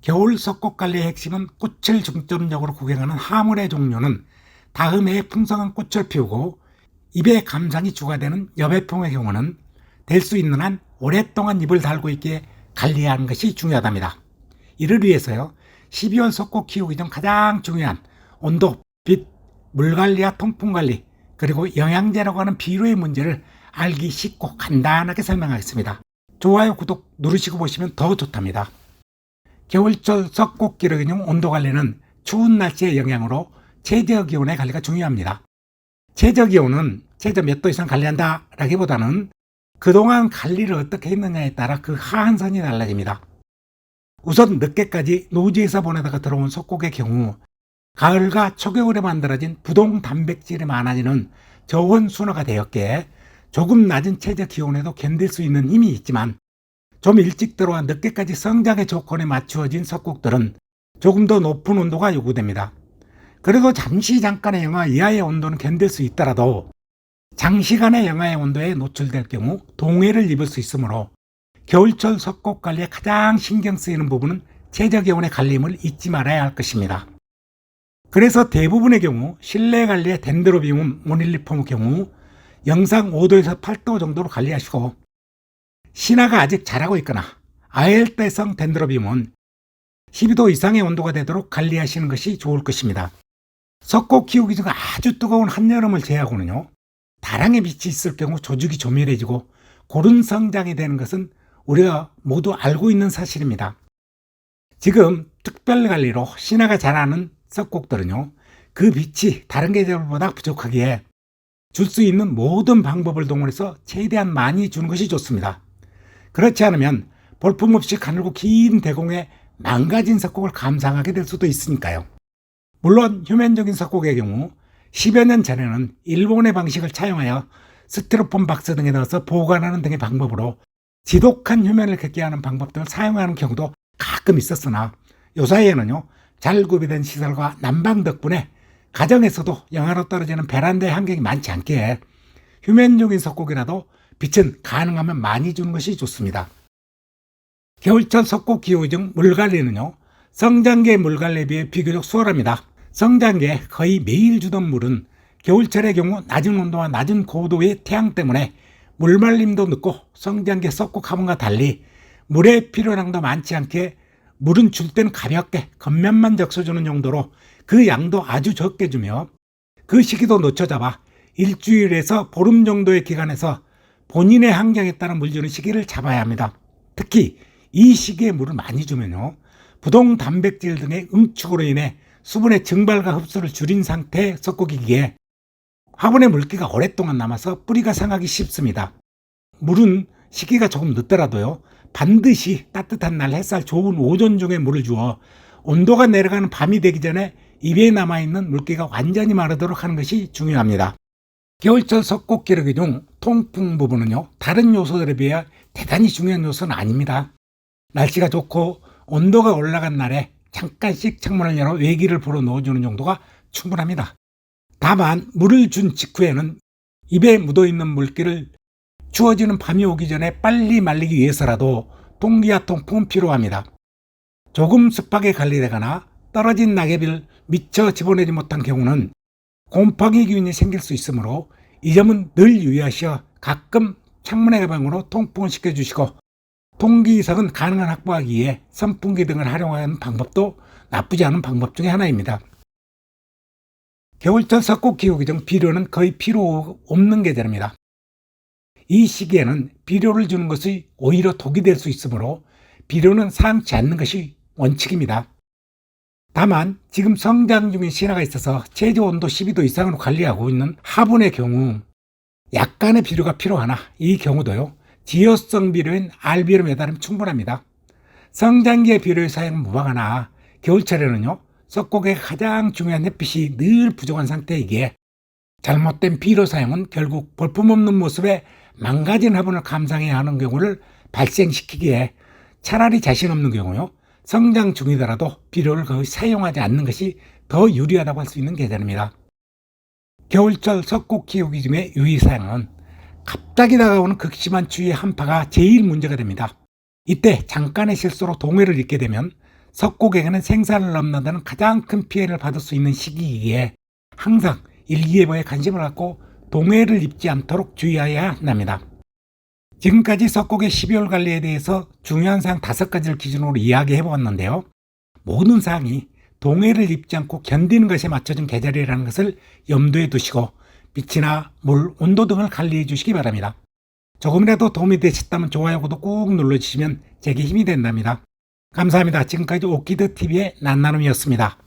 겨울 석꽃관리의 핵심은 꽃을 중점적으로 구경하는 하물의 종류는 다음 해에 풍성한 꽃을 피우고 잎의 감상이 주가 되는 여배풍의 경우는 될 수 있는 한 오랫동안 잎을 달고 있게 관리하는 것이 중요하답니다. 이를 위해서요, 12월 석꽃 키우기 전 가장 중요한 온도, 빛, 물관리와 통풍관리, 그리고 영양제라고 하는 비료의 문제를 알기 쉽고 간단하게 설명하겠습니다. 좋아요, 구독 누르시고 보시면 더 좋답니다. 겨울철 석꽃 기르기용 온도관리는 추운 날씨의 영향으로 최저기온의 관리가 중요합니다. 최저기온은 최저 몇 도 이상 관리한다 라기보다는 그동안 관리를 어떻게 했느냐에 따라 그 하한선이 달라집니다. 우선 늦게까지 노지에서 보내다가 들어온 석꽃의 경우 가을과 초겨울에 만들어진 부동 단백질이 많아지는 저온 순화가 되었기에 조금 낮은 최저 기온에도 견딜 수 있는 힘이 있지만 좀 일찍 들어와 늦게까지 성장의 조건에 맞추어진 석국들은 조금 더 높은 온도가 요구됩니다. 그래도 잠깐의 영하 이하의 온도는 견딜 수 있더라도 장시간의 영하의 온도에 노출될 경우 동해를 입을 수 있으므로 겨울철 석꽃 관리에 가장 신경 쓰이는 부분은 최저기온의 관리임을 잊지 말아야 할 것입니다. 그래서 대부분의 경우 실내 관리의 덴드로비움 모닐리폼의 경우 영상 5도에서 8도 정도로 관리하시고, 신화가 아직 자라고 있거나 아열대성 덴드로비움은 12도 이상의 온도가 되도록 관리하시는 것이 좋을 것입니다. 석꽃 키우기 전 아주 뜨거운 한여름을 제외하고는요, 다량의 빛이 있을 경우 조직이 조밀해지고 고른 성장이 되는 것은 우리가 모두 알고 있는 사실입니다. 지금 특별관리로 신화가 자라는 석꽃들은요, 그 빛이 다른 계절보다 부족하기에 줄 수 있는 모든 방법을 동원해서 최대한 많이 주는 것이 좋습니다. 그렇지 않으면 볼품없이 가늘고 긴 대공에 망가진 석곡을 감상하게 될 수도 있으니까요. 물론 휴면적인 석곡의 경우 10여 년 전에는 일본의 방식을 차용하여 스티로폼 박스 등에 넣어서 보관하는 등의 방법으로 지독한 휴면을 겪게 하는 방법들을 사용하는 경우도 가끔 있었으나 요사이에는요, 잘 구비된 시설과 난방 덕분에 가정에서도 영하로 떨어지는 베란다의 환경이 많지 않기에 휴면적인 석곡이라도 빛은 가능하면 많이 주는 것이 좋습니다. 겨울철 석곡 기후 중 물관리는요, 성장기의 물관리에 비해 비교적 수월합니다. 성장기에 거의 매일 주던 물은 겨울철의 경우 낮은 온도와 낮은 고도의 태양 때문에 물말림도 늦고 성장기 석곡 화분과 달리 물의 필요량도 많지 않게 물은 줄 때는 가볍게 겉면만 적셔주는 정도로 그 양도 아주 적게 주며 그 시기도 놓쳐잡아 일주일에서 보름 정도의 기간에서 본인의 환경에 따라 물 주는 시기를 잡아야 합니다. 특히 이 시기에 물을 많이 주면요, 부동 단백질 등의 응축으로 인해 수분의 증발과 흡수를 줄인 상태의 석곡이기에 화분의 물기가 오랫동안 남아서 뿌리가 상하기 쉽습니다. 물은 시기가 조금 늦더라도요, 반드시 따뜻한 날 햇살 좋은 오전 중에 물을 주어 온도가 내려가는 밤이 되기 전에 입에 남아있는 물기가 완전히 마르도록 하는 것이 중요합니다. 겨울철 석곡 기르기 중 통풍 부분은요, 다른 요소들에 비해 대단히 중요한 요소는 아닙니다. 날씨가 좋고 온도가 올라간 날에 잠깐씩 창문을 열어 외기를 불어 넣어주는 정도가 충분합니다. 다만 물을 준 직후에는 입에 묻어있는 물기를 추워지는 밤이 오기 전에 빨리 말리기 위해서라도 통기와 통풍은 필요합니다. 조금 습하게 관리되거나 떨어진 낙엽을 미처 집어내지 못한 경우는 곰팡이 기운이 생길 수 있으므로 이 점은 늘 유의하시어 가끔 창문의 가방으로 통풍을 시켜주시고, 통기석은 가능한 확보하기 위해 선풍기 등을 활용하는 방법도 나쁘지 않은 방법 중에 하나입니다. 겨울철 석곡 키우기 중 비료는 거의 필요 없는 계절입니다. 이 시기에는 비료를 주는 것이 오히려 독이 될 수 있으므로 비료는 사용치 않는 것이 원칙입니다. 다만 지금 성장 중인 신화가 있어서 최저 온도 12도 이상으로 관리하고 있는 화분의 경우 약간의 비료가 필요하나 이 경우도요, 지효성 비료인 알비로 매달으면 충분합니다. 성장기의 비료의 사용은 무방하나 겨울철에는요, 석곡의 가장 중요한 햇빛이 늘 부족한 상태이기에 잘못된 비료 사용은 결국 볼품없는 모습에 망가진 화분을 감상해야 하는 경우를 발생시키기에 차라리 자신 없는 경우요, 성장 중이더라도 비료를 거의 사용하지 않는 것이 더 유리하다고 할 수 있는 계절입니다. 겨울철 석곡 키우기 중에 유의사항은 갑자기 다가오는 극심한 추위의 한파가 제일 문제가 됩니다. 이때 잠깐의 실수로 동해를 잃게 되면 석고개가는 생사를 넘나드는 가장 큰 피해를 받을 수 있는 시기이기에 항상 일기예보에 관심을 갖고 동해를 입지 않도록 주의해야 한답니다. 지금까지 석고개 12월 관리에 대해서 중요한 사항 5가지를 기준으로 이야기해 보았는데요. 모든 사항이 동해를 입지 않고 견디는 것에 맞춰진 계절이라는 것을 염두에 두시고 빛이나 물, 온도 등을 관리해 주시기 바랍니다. 조금이라도 도움이 되셨다면 좋아요, 구독 꼭 눌러주시면 제게 힘이 된답니다. 감사합니다. 지금까지 오키드TV의 난나눔이었습니다.